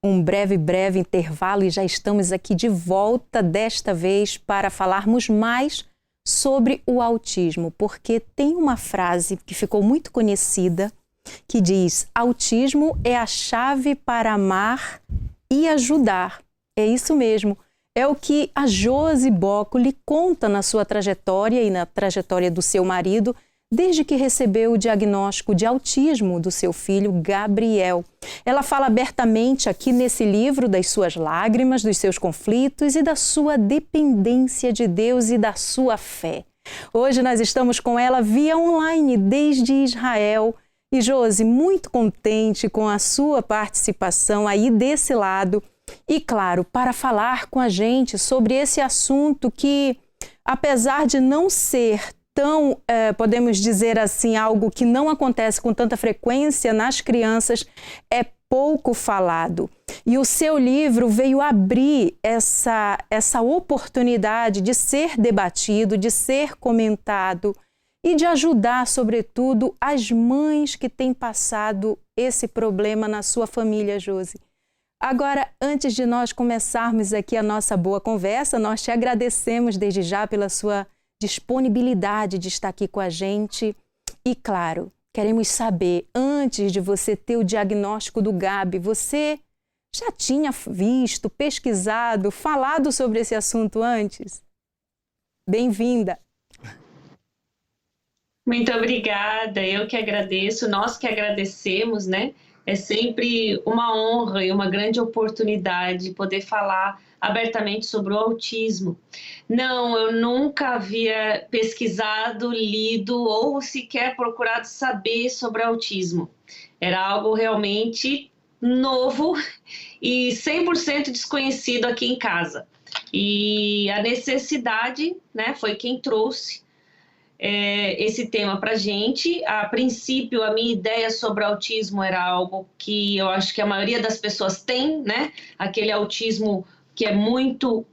um breve intervalo e já estamos aqui de volta, desta vez para falarmos mais sobre o autismo, porque tem uma frase que ficou muito conhecida que diz: autismo é a chave para amar e ajudar. É isso mesmo, é o que a Josi Bocco lhe conta na sua trajetória e na trajetória do seu marido, desde que recebeu o diagnóstico de autismo do seu filho Gabriel. Ela fala abertamente aqui nesse livro das suas lágrimas, dos seus conflitos e da sua dependência de Deus e da sua fé. Hoje nós estamos com ela via online desde Israel. E Josi, muito contente com a sua participação aí desse lado. E claro, para falar com a gente sobre esse assunto que, apesar de não ser tão, podemos dizer assim, algo que não acontece com tanta frequência nas crianças, é pouco falado. E o seu livro veio abrir essa oportunidade de ser debatido, de ser comentado e de ajudar, sobretudo, as mães que têm passado esse problema na sua família, Josi. Agora, antes de nós começarmos aqui a nossa boa conversa, nós te agradecemos desde já pela sua disponibilidade de estar aqui com a gente. E, claro, queremos saber, antes de você ter o diagnóstico do Gabi, você já tinha visto, pesquisado, falado sobre esse assunto antes? Bem-vinda! Muito obrigada, eu que agradeço, nós que agradecemos, né? É sempre uma honra e uma grande oportunidade poder falar abertamente sobre o autismo. Não, eu nunca havia pesquisado, lido ou sequer procurado saber sobre autismo. Era algo realmente novo e 100% desconhecido aqui em casa. E a necessidade, né, foi quem trouxe esse tema para a gente. A princípio, a minha ideia sobre autismo era algo que eu acho que a maioria das pessoas tem, né? Aquele autismo que é muito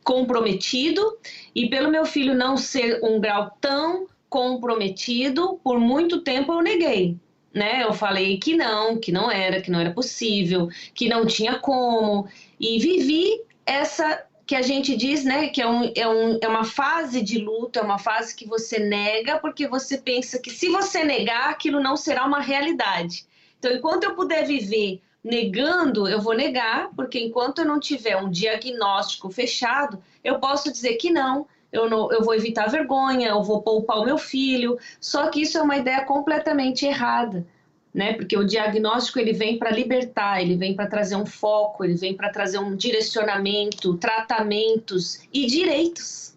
comprometido, e pelo meu filho não ser um grau tão comprometido, por muito tempo eu neguei. Né? Eu falei que não era possível, que não tinha como, e vivi essa que a gente diz, né, que é uma fase de luto, é uma fase que você nega, porque você pensa que se você negar, aquilo não será uma realidade. Então, enquanto eu puder viver negando, eu vou negar, porque enquanto eu não tiver um diagnóstico fechado, eu posso dizer que não, eu vou evitar vergonha, eu vou poupar o meu filho, só que isso é uma ideia completamente errada. Né? Porque o diagnóstico ele vem para libertar, ele vem para trazer um foco, ele vem para trazer um direcionamento, tratamentos e direitos.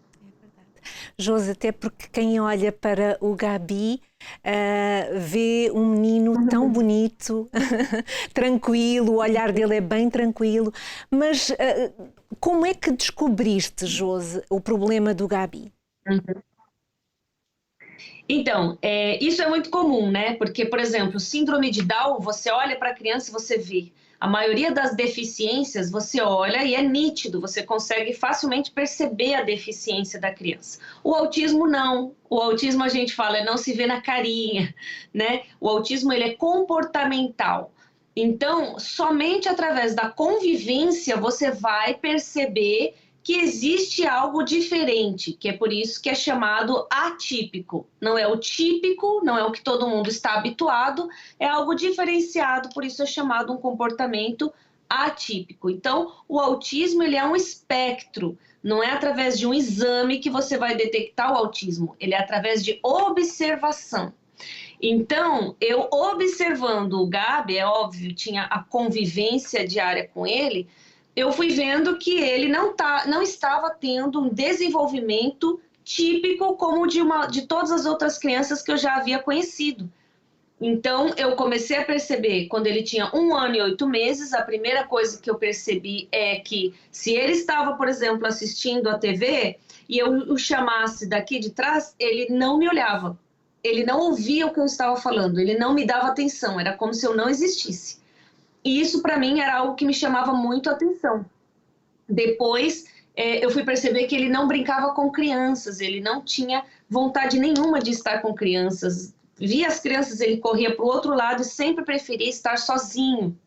Josi, até porque quem olha para o Gabi vê um menino tão bonito, tranquilo, o olhar dele é bem tranquilo, mas como é que descobriste, Josi, o problema do Gabi? Então, isso é muito comum, né? Porque, por exemplo, síndrome de Down, você olha para a criança e você vê. A maioria das deficiências, você olha e é nítido, você consegue facilmente perceber a deficiência da criança. O autismo, não. O autismo, a gente fala, não se vê na carinha, né? O autismo, ele é comportamental. Então, somente através da convivência, você vai perceber que existe algo diferente, que é por isso que é chamado atípico. Não é o típico, não é o que todo mundo está habituado, é algo diferenciado, por isso é chamado um comportamento atípico. Então, o autismo ele é um espectro, não é através de um exame que você vai detectar o autismo, ele é através de observação. Então, eu observando o Gabi, é óbvio, tinha a convivência diária com ele, eu fui vendo que ele não estava tendo um desenvolvimento típico como de todas as outras crianças que eu já havia conhecido. Então, eu comecei a perceber, quando ele tinha 1 ano e 8 meses, a primeira coisa que eu percebi é que se ele estava, por exemplo, assistindo a TV e eu o chamasse daqui de trás, ele não me olhava. Ele não ouvia o que eu estava falando, ele não me dava atenção, era como se eu não existisse. E isso, para mim, era algo que me chamava muito a atenção. Depois, eu fui perceber que ele não brincava com crianças, ele não tinha vontade nenhuma de estar com crianças. Via as crianças, ele corria para o outro lado e sempre preferia estar sozinho.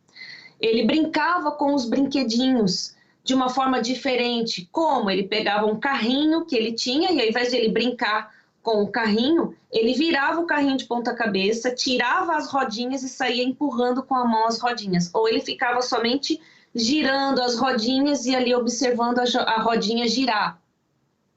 ele brincava com os brinquedinhos de uma forma diferente. Como? Ele pegava um carrinho que ele tinha e ao invés de ele brincar com o carrinho, ele virava o carrinho de ponta cabeça, tirava as rodinhas e saía empurrando com a mão as rodinhas. Ou ele ficava somente girando as rodinhas e ali observando a rodinha girar,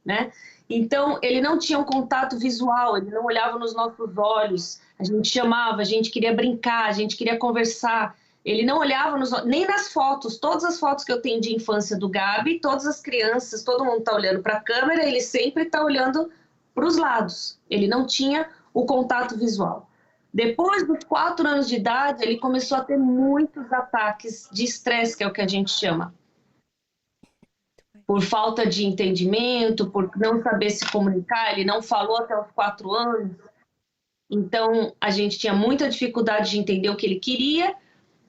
né? Então, ele não tinha um contato visual, ele não olhava nos nossos olhos, a gente chamava, a gente queria brincar, a gente queria conversar. Ele não olhava nem nas fotos, todas as fotos que eu tenho de infância do Gabi, todas as crianças, todo mundo está olhando para a câmera, ele sempre está olhando para os lados. Ele não tinha o contato visual. Depois dos 4 anos de idade, ele começou a ter muitos ataques de estresse, que é o que a gente chama. Por falta de entendimento, por não saber se comunicar, ele não falou até os 4 anos. Então, a gente tinha muita dificuldade de entender o que ele queria,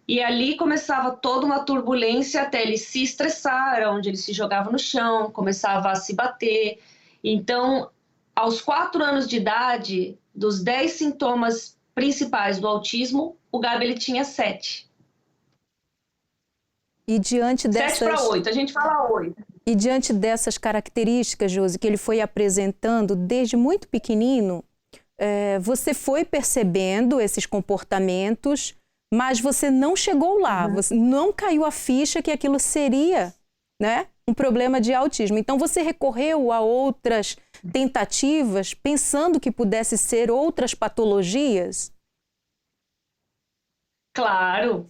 e ali começava toda uma turbulência até ele se estressar, onde ele se jogava no chão, começava a se bater. Então, aos 4 anos de idade, dos 10 sintomas principais do autismo, o Gabi ele tinha 7. E diante 7 para 8, a gente fala 8. E diante dessas características, Josi, que ele foi apresentando desde muito pequenino, você foi percebendo esses comportamentos, mas você não chegou lá, você não caiu a ficha que aquilo seria, né, um problema de autismo. Então você recorreu a outras tentativas, pensando que pudesse ser outras patologias? Claro,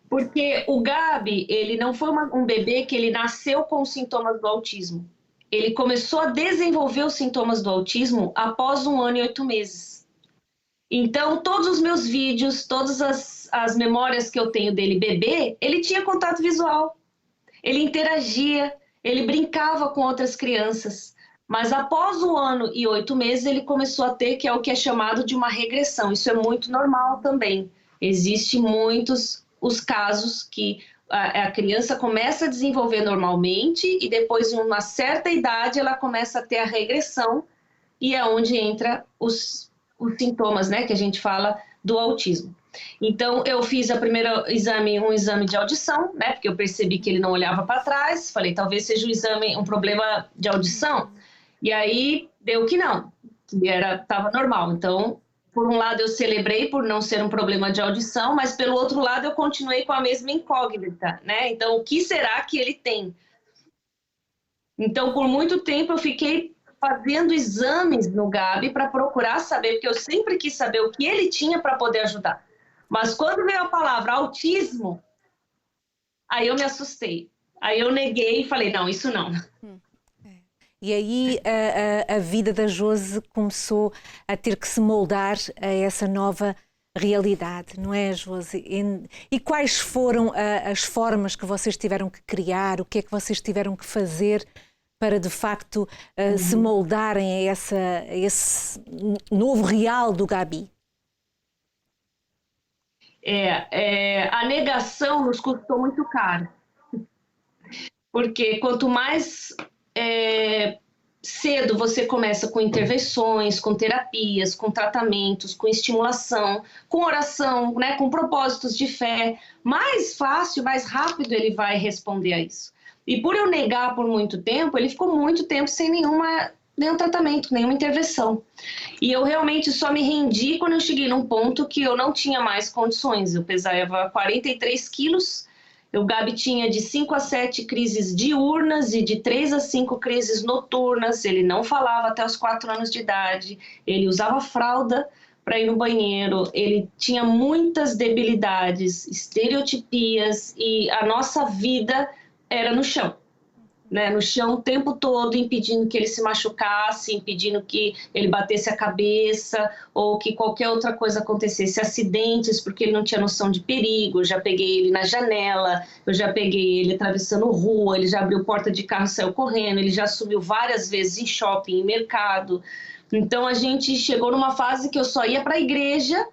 porque o Gabi, ele não foi um bebê que ele nasceu com os sintomas do autismo. Ele começou a desenvolver os sintomas do autismo após 1 ano e 8 meses. Então, todos os meus vídeos, todas as memórias que eu tenho dele bebê, ele tinha contato visual, ele interagia, ele brincava com outras crianças. Mas após 1 ano e 8 meses, ele começou a ter, que é o que é chamado de uma regressão. Isso é muito normal também. Existem muitos os casos que a criança começa a desenvolver normalmente e depois, em uma certa idade, ela começa a ter a regressão, e é onde entra os sintomas, né, que a gente fala do autismo. Então, eu fiz um exame de audição, né, porque eu percebi que ele não olhava para trás, falei, talvez seja um problema de audição, e aí deu que não, que estava normal. Então, por um lado eu celebrei por não ser um problema de audição, mas pelo outro lado eu continuei com a mesma incógnita, né, então o que será que ele tem? Então, por muito tempo eu fiquei fazendo exames no Gabi para procurar saber, porque eu sempre quis saber o que ele tinha para poder ajudar. Mas quando veio a palavra autismo, aí eu me assustei. Aí eu neguei e falei, não, isso não. E aí a vida da Josi começou a ter que se moldar a essa nova realidade, não é, Josi? E quais foram as formas que vocês tiveram que criar? O que é que vocês tiveram que fazer para, de facto, se moldarem a esse novo real do Gabi? A negação nos custou muito caro. Porque quanto mais cedo você começa com intervenções, com terapias, com tratamentos, com estimulação, com oração, né, com propósitos de fé, mais fácil, mais rápido ele vai responder a isso. E por eu negar por muito tempo, ele ficou muito tempo sem nenhum tratamento, nenhuma intervenção. E eu realmente só me rendi quando eu cheguei num ponto que eu não tinha mais condições. Eu pesava 43 quilos, o Gabi tinha de 5 a 7 crises diurnas e de 3 a 5 crises noturnas. Ele não falava até os 4 anos de idade, ele usava fralda para ir no banheiro, ele tinha muitas debilidades, estereotipias, e a nossa vida era no chão. Né, no chão o tempo todo, impedindo que ele se machucasse, impedindo que ele batesse a cabeça ou que qualquer outra coisa acontecesse, acidentes, porque ele não tinha noção de perigo. Eu já peguei ele na janela, eu já peguei ele atravessando rua, ele já abriu porta de carro e saiu correndo, ele já subiu várias vezes em shopping, em mercado. Então a gente chegou numa fase que eu só ia para a igreja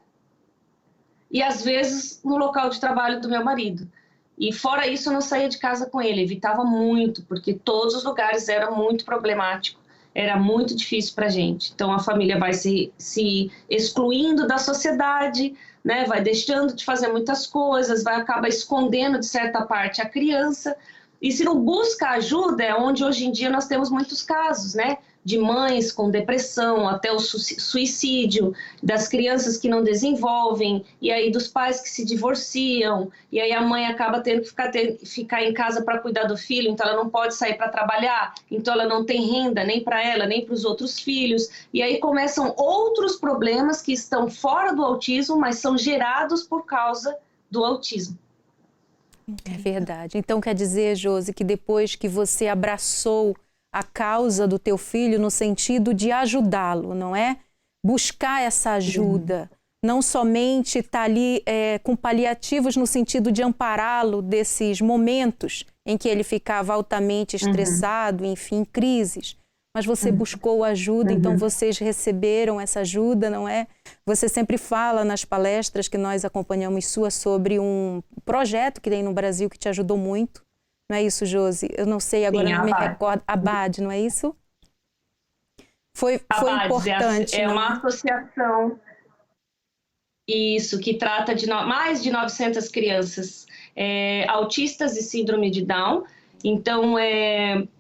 e às vezes no local de trabalho do meu marido. E fora isso, eu não saía de casa com ele, evitava muito, porque todos os lugares eram muito problemáticos, era muito difícil para a gente. Então, a família vai se excluindo da sociedade, né? Vai deixando de fazer muitas coisas, acaba escondendo de certa parte a criança. E se não busca ajuda, é onde hoje em dia nós temos muitos casos, né? De mães com depressão, até o suicídio, das crianças que não desenvolvem, e aí dos pais que se divorciam, e aí a mãe acaba tendo que ficar em casa para cuidar do filho, então ela não pode sair para trabalhar, então ela não tem renda nem para ela, nem para os outros filhos, e aí começam outros problemas que estão fora do autismo, mas são gerados por causa do autismo. É verdade. Então quer dizer, Josi, que depois que você abraçou a causa do teu filho no sentido de ajudá-lo, não é? Buscar essa ajuda, não somente estar ali com paliativos no sentido de ampará-lo desses momentos em que ele ficava altamente estressado, enfim, crises, mas você buscou ajuda, então vocês receberam essa ajuda, não é? Você sempre fala nas palestras que nós acompanhamos suas sobre um projeto que tem no Brasil que te ajudou muito. Não é isso, Josi? Eu não sei, agora Sim, não me recordo. ABAD, não é isso? Foi importante. É uma associação, isso, que trata de mais de 900 crianças autistas e síndrome de Down. Então,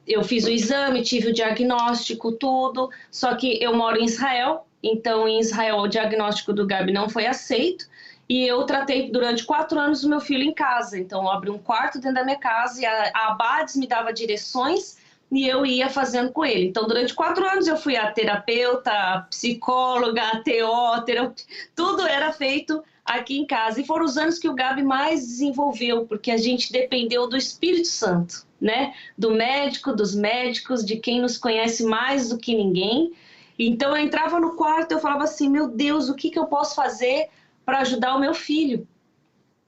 eu fiz o exame, tive o diagnóstico, tudo, só que eu moro em Israel, então em Israel o diagnóstico do Gabi não foi aceito, e eu tratei durante 4 anos o meu filho em casa. Então, eu abri um quarto dentro da minha casa e a Abades me dava direções e eu ia fazendo com ele. Então, durante 4 anos eu fui a terapeuta, a psicóloga, a TO, tudo era feito aqui em casa. E foram os anos que o Gabi mais desenvolveu, porque a gente dependeu do Espírito Santo, né? Do médico, dos médicos, de quem nos conhece mais do que ninguém. Então, eu entrava no quarto e eu falava assim, meu Deus, o que eu posso fazer para ajudar o meu filho?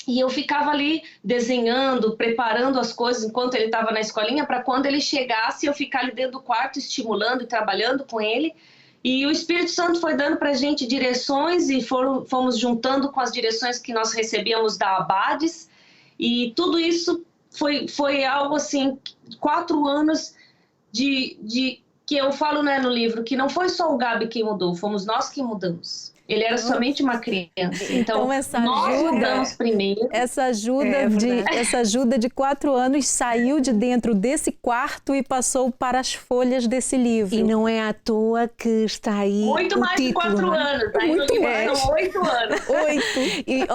E eu ficava ali desenhando, preparando as coisas enquanto ele estava na escolinha, para quando ele chegasse eu ficar ali dentro do quarto estimulando e trabalhando com ele. E o Espírito Santo foi dando para a gente direções e fomos juntando com as direções que nós recebíamos da Abades. E tudo isso foi algo assim, 4 anos de que eu falo, né, no livro, que não foi só o Gabi quem mudou, fomos nós que mudamos. Ele era somente uma criança. Então essa nós mudamos primeiro. Essa ajuda de 4 anos saiu de dentro desse quarto e passou para as folhas desse livro. E não é à toa que está aí muito o mais título, de 4 anos. Aí muito mais. São 8 anos. 8. E,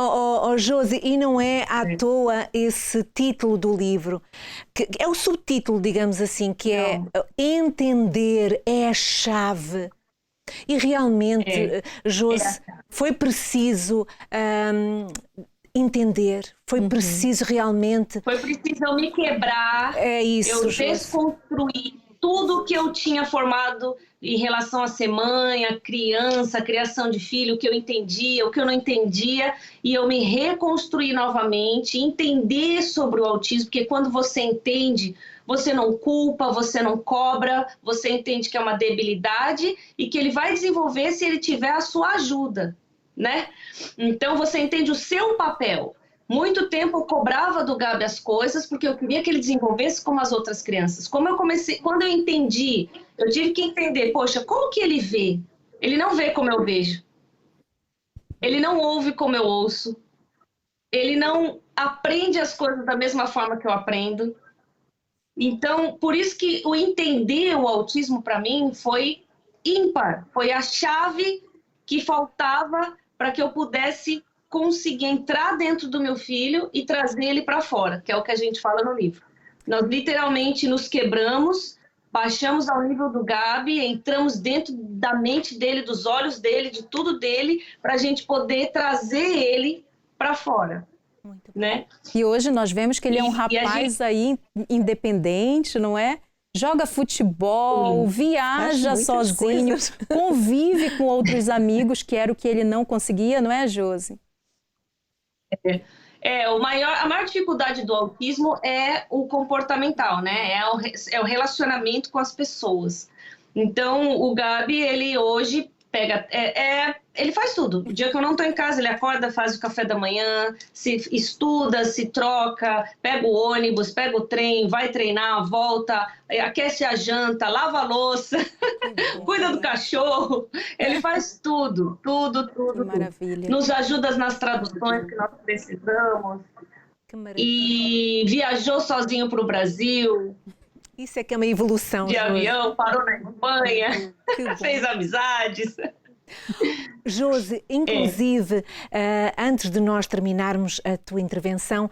Josi, e não é à toa esse título do livro, que é o subtítulo, digamos assim, que é Entender é a chave. E realmente, Josi, foi preciso entender, foi preciso realmente... Foi preciso eu me quebrar, eu desconstruir tudo que eu tinha formado em relação a ser mãe, a criança, a criação de filho, o que eu entendia, o que eu não entendia, e eu me reconstruir novamente, entender sobre o autismo, porque quando você entende... Você não culpa, você não cobra, você entende que é uma debilidade e que ele vai desenvolver se ele tiver a sua ajuda, né? Então, você entende o seu papel. Muito tempo eu cobrava do Gabi as coisas porque eu queria que ele desenvolvesse como as outras crianças. Quando eu entendi, eu tive que entender, poxa, como que ele vê? Ele não vê como eu vejo. Ele não ouve como eu ouço. Ele não aprende as coisas da mesma forma que eu aprendo. Então, por isso que o entender o autismo para mim foi ímpar, foi a chave que faltava para que eu pudesse conseguir entrar dentro do meu filho e trazer ele para fora, que é o que a gente fala no livro. Nós literalmente nos quebramos, baixamos ao nível do Gabi, entramos dentro da mente dele, dos olhos dele, de tudo dele, para a gente poder trazer ele para fora. Muito bom. Né? E hoje nós vemos que ele é um rapaz aí independente, não é? Joga futebol, viaja sozinho, convive com outros amigos, que era o que ele não conseguia, não é, Josi? A maior dificuldade do autismo é o comportamental, né? É o relacionamento com as pessoas. Então, o Gabi, ele hoje ele faz tudo. O dia que eu não estou em casa, ele acorda, faz o café da manhã, se estuda, se troca, pega o ônibus, pega o trem, vai treinar, volta, aquece a janta, lava a louça, cuida do cachorro. Ele faz tudo, tudo, tudo. Que maravilha. Tudo. Nos ajuda nas traduções que nós precisamos. Que maravilha. E viajou sozinho para o Brasil. Isso é que é uma evolução. De avião, parou na Espanha, fez amizades. Josi, inclusive, antes de nós terminarmos a tua intervenção,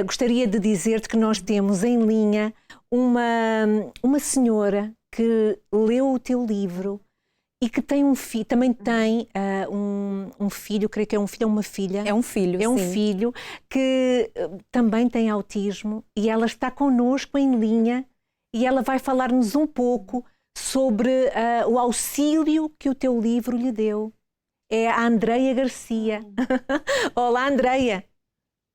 gostaria de dizer-te que nós temos em linha uma senhora que leu o teu livro e que tem um filho, também tem um filho, creio que é um filho ou uma filha. É um filho, É um sim. filho que também tem autismo e ela está connosco em linha e ela vai falar-nos um pouco sobre o auxílio que o teu livro lhe deu. É a Andreia Garcia. Olá, Andreia.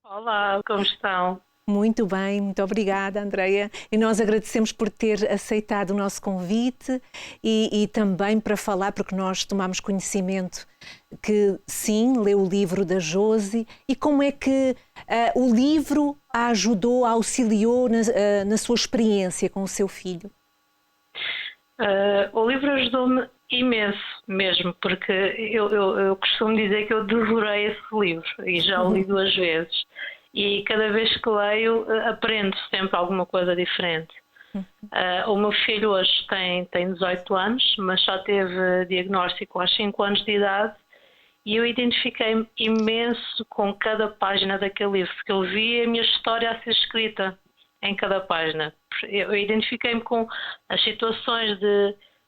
Olá, como estão? Muito bem, muito obrigada, Andreia. E nós agradecemos por ter aceitado o nosso convite e também para falar, porque nós tomamos conhecimento que, sim, leu o livro da Josi. E como é que o livro a ajudou, a auxiliou na sua experiência com o seu filho? O livro ajudou-me imenso mesmo, porque eu costumo dizer que eu devorei esse livro e já o li 2 vezes. E cada vez que leio aprendo sempre alguma coisa diferente. O meu filho hoje tem 18 anos, mas só teve diagnóstico aos 5 anos de idade e eu identifiquei-me imenso com cada página daquele livro, porque eu vi a minha história a ser escrita em cada página. Eu identifiquei-me com as situações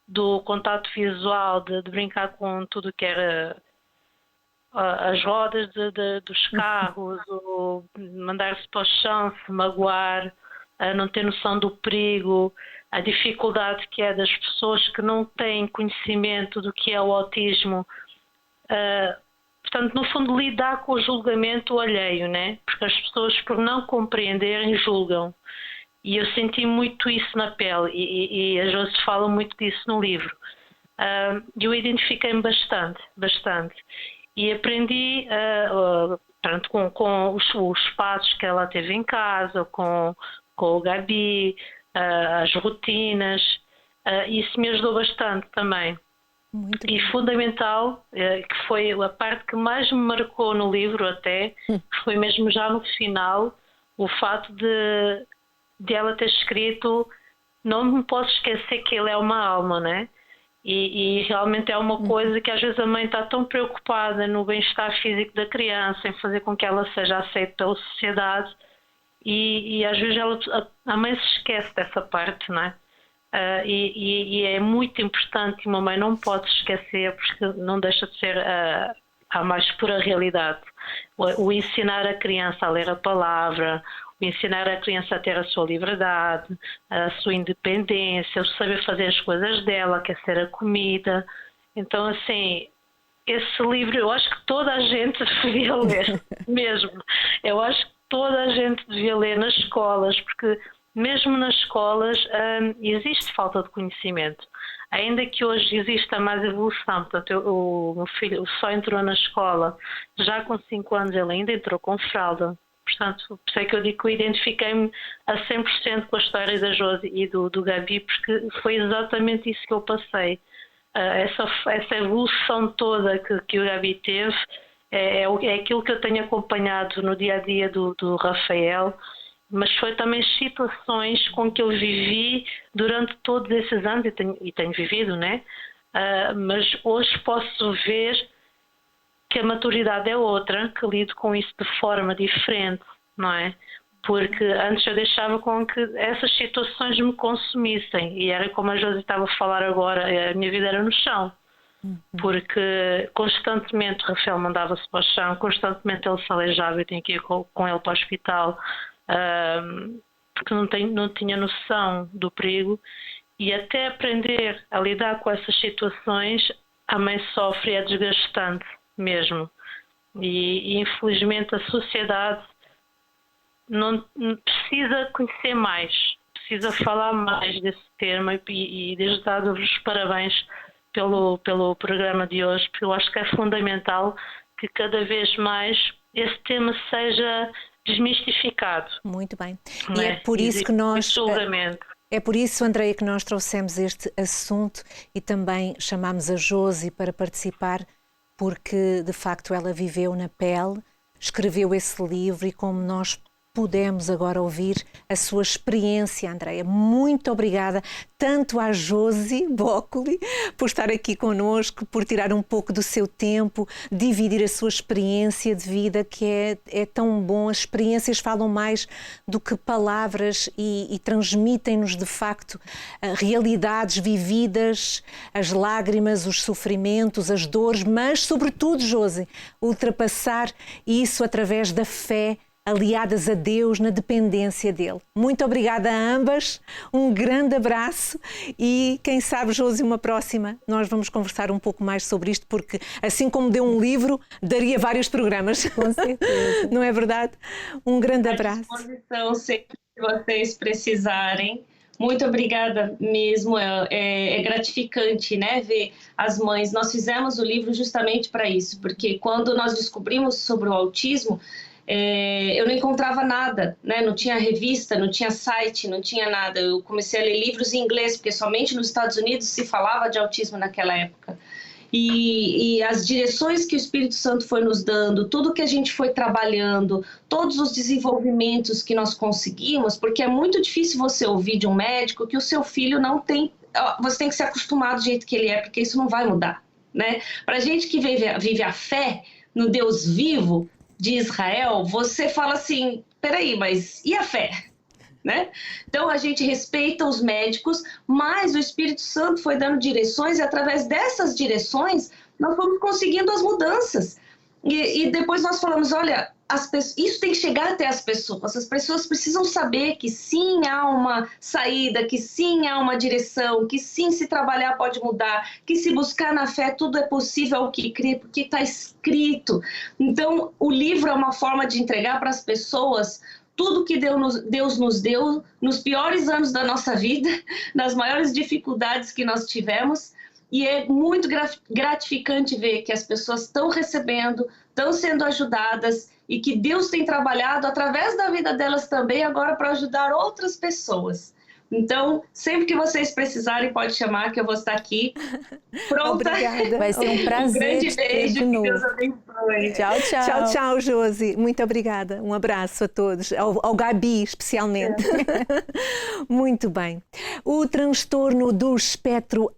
do contato visual, de brincar com tudo que era as rodas dos carros, o mandar-se para o chão, se magoar, a não ter noção do perigo, a dificuldade que é das pessoas que não têm conhecimento do que é o autismo. Portanto, no fundo, lidar com o julgamento alheio, né? Porque as pessoas, por não compreenderem, julgam. E eu senti muito isso na pele e a Josi fala muito disso no livro. Eu identifiquei-me bastante. E aprendi com os passos que ela teve em casa, com o Gabi, as rotinas. Isso me ajudou bastante também. Muito E fundamental, que foi a parte que mais me marcou no livro até, foi mesmo já no final, o fato de ela ter escrito: não me posso esquecer que ele é uma alma, né? E realmente é uma coisa que às vezes a mãe está tão preocupada no bem-estar físico da criança, em fazer com que ela seja aceita pela sociedade e às vezes a mãe se esquece dessa parte, não é? E é muito importante, uma mãe não pode se esquecer, porque não deixa de ser a mais pura realidade. O ensinar a criança a ler a palavra, o ensinar a criança a ter a sua liberdade, a sua independência, o saber fazer as coisas dela, aquecer a comida. Então, assim, esse livro eu acho que toda a gente devia ler, mesmo. Eu acho que toda a gente devia ler nas escolas, porque mesmo nas escolas existe falta de conhecimento. Ainda que hoje exista mais evolução, portanto, o meu filho só entrou na escola, já com 5 anos ele ainda entrou com fralda. Portanto, por isso é que eu digo que eu identifiquei-me a 100% com a história da Josi e do Gabi, porque foi exatamente isso que eu passei. Essa evolução toda que o Gabi teve é aquilo que eu tenho acompanhado no dia-a-dia do Rafael, mas foi também situações com que eu vivi durante todos esses anos e tenho vivido, né? Mas hoje posso ver que a maturidade é outra, que lido com isso de forma diferente, não é? Porque antes eu deixava com que essas situações me consumissem e era como a Josi estava a falar agora, a minha vida era no chão. Porque constantemente o Rafael mandava-se para o chão, constantemente ele se aleijava, eu tinha que ir com ele para o hospital, porque não tinha noção do perigo. E até aprender a lidar com essas situações, a mãe sofre, é desgastante mesmo. E infelizmente a sociedade não precisa conhecer mais, precisa falar mais desse tema e desde já dou-vos os parabéns pelo programa de hoje, porque eu acho que é fundamental que cada vez mais esse tema seja desmistificado. Muito bem. Não E é por isso que nós... julgamento. É por isso, Andreia, que nós trouxemos este assunto e também chamámos a Josi para participar, porque de facto ela viveu na pele, escreveu esse livro e como nós pudemos agora ouvir a sua experiência, Andreia. Muito obrigada, tanto à Josi Boccoli, por estar aqui connosco, por tirar um pouco do seu tempo, dividir a sua experiência de vida, que é tão bom. As experiências falam mais do que palavras e transmitem-nos, de facto, realidades vividas, as lágrimas, os sofrimentos, as dores, mas, sobretudo, Josi, ultrapassar isso através da fé, aliadas a Deus, na dependência dele. Muito obrigada a ambas, um grande abraço e quem sabe, Josi, uma próxima nós vamos conversar um pouco mais sobre isto, porque assim como deu um livro, daria vários programas. Com certeza. Não é verdade? Um grande abraço. À disposição, sempre que vocês precisarem. Muito obrigada mesmo, é gratificante, né, ver as mães. Nós fizemos o livro justamente para isso, porque quando nós descobrimos sobre o autismo, eu não encontrava nada, né? Não tinha revista, não tinha site, não tinha nada. Eu comecei a ler livros em inglês, porque somente nos Estados Unidos se falava de autismo naquela época. E as direções que o Espírito Santo foi nos dando, tudo que a gente foi trabalhando, todos os desenvolvimentos que nós conseguimos, porque é muito difícil você ouvir de um médico que o seu filho não tem... Você tem que se acostumar do jeito que ele é, porque isso não vai mudar, né? Para a gente que vive a fé no Deus vivo de Israel, você fala assim, peraí, mas e a fé? Né? Então a gente respeita os médicos, mas o Espírito Santo foi dando direções e através dessas direções nós fomos conseguindo as mudanças. E depois nós falamos, olha, isso tem que chegar até as pessoas precisam saber que sim, há uma saída, que sim, há uma direção, que sim, se trabalhar pode mudar, que se buscar na fé tudo é possível ao que crê, porque está escrito. Então, o livro é uma forma de entregar para as pessoas tudo que Deus nos deu nos piores anos da nossa vida, nas maiores dificuldades que nós tivemos. E é muito gratificante ver que as pessoas estão recebendo, estão sendo ajudadas e que Deus tem trabalhado através da vida delas também agora para ajudar outras pessoas. Então, sempre que vocês precisarem, pode chamar que eu vou estar aqui pronta. Obrigada. Vai ser um prazer. Um grande beijo, de que novo. Deus abençoe. Tchau, tchau. Tchau, tchau, Josi. Muito obrigada. Um abraço a todos, ao Gabi especialmente. Muito bem. O transtorno do espectro